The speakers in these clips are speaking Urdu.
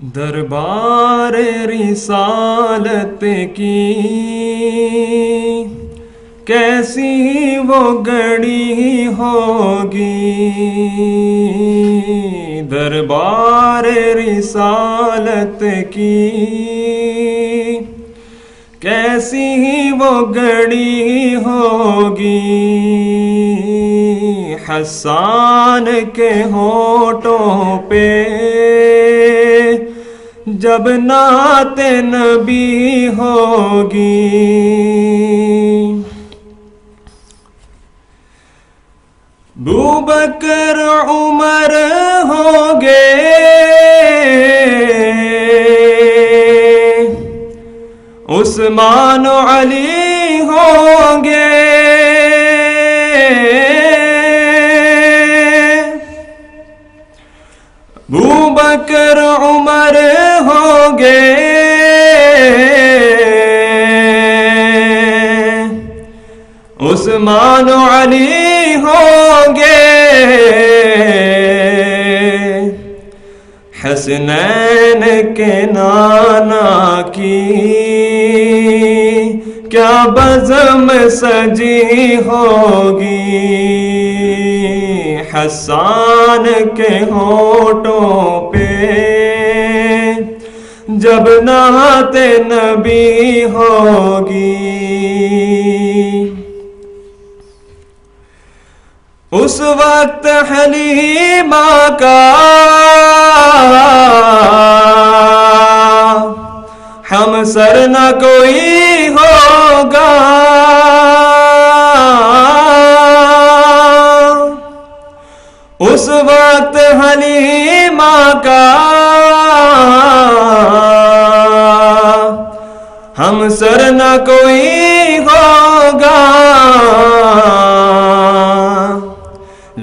دربار رسالت کی کیسی وہ گھڑی ہوگی، دربار رسالت کی کیسی وہ گھڑی ہوگی، حسان کے ہونٹوں پہ جب نعت نبی ہوگی، ابوبکر عمر ہوں گے، عثمان و علی ہوں گے، ابوبکر عمر ہوں گے، عثمان و علی ہوں گے، حسنین کے نانا کی کیا بزم سجی ہوگی، حسان کے ہونٹوں پہ جب نعت نبی ہوگی، اس وقت حلیمہ کا ہمسر نہ کوئی ہوگا، اس وقت حلیمہ کا ہمسر نہ کوئی ہوگا،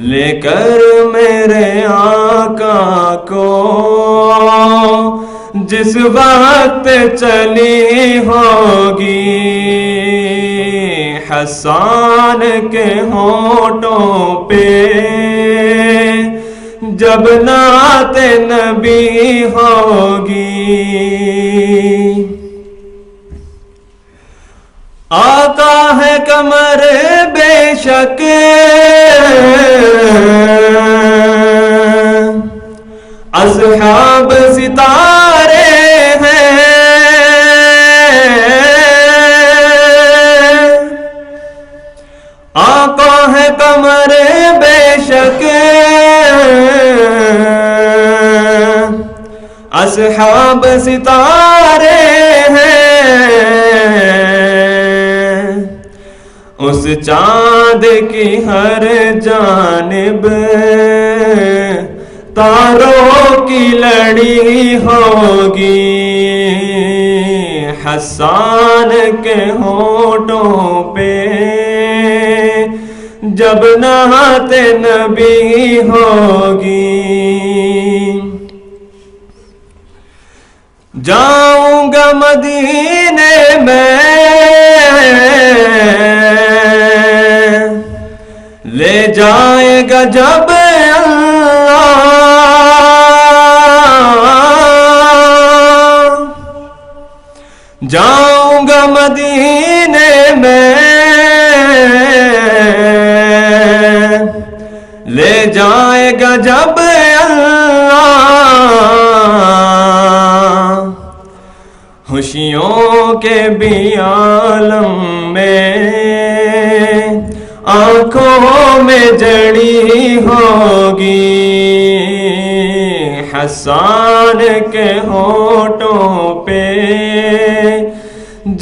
لے کر میرے آقا کو جس وقت چلی ہوگی، حسان کے ہونٹوں پہ جب نعت نبی ہوگی، آقا ہے قمر بے شک اصحاب ستارے ہیں، آقا ہے قمر بے شک اصحاب ستارے ہیں، اس چاند کی ہر جانب تاروں کی لڑی ہوگی، حسان کے ہونٹوں پہ جب نعت نبی ہوگی، جاؤں گا مدینے میں لے جائے گا جب اللہ، جاؤں گا مدینے میں لے جائے گا جب اللہ، خوشیوں کے بھی عالم میں آنکھوں میں جڑی ہوگی، حسان کے ہونٹوں پہ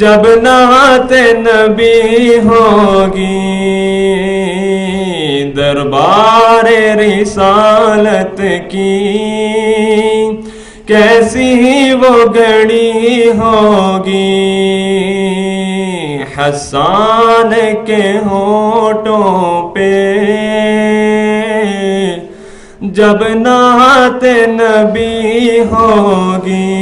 جب نعت نبی ہوگی، دربار رسالت کی کیسی وہ گھڑی ہوگی، حسان کے ہونٹوں پہ جب نعت نبی ہوگی۔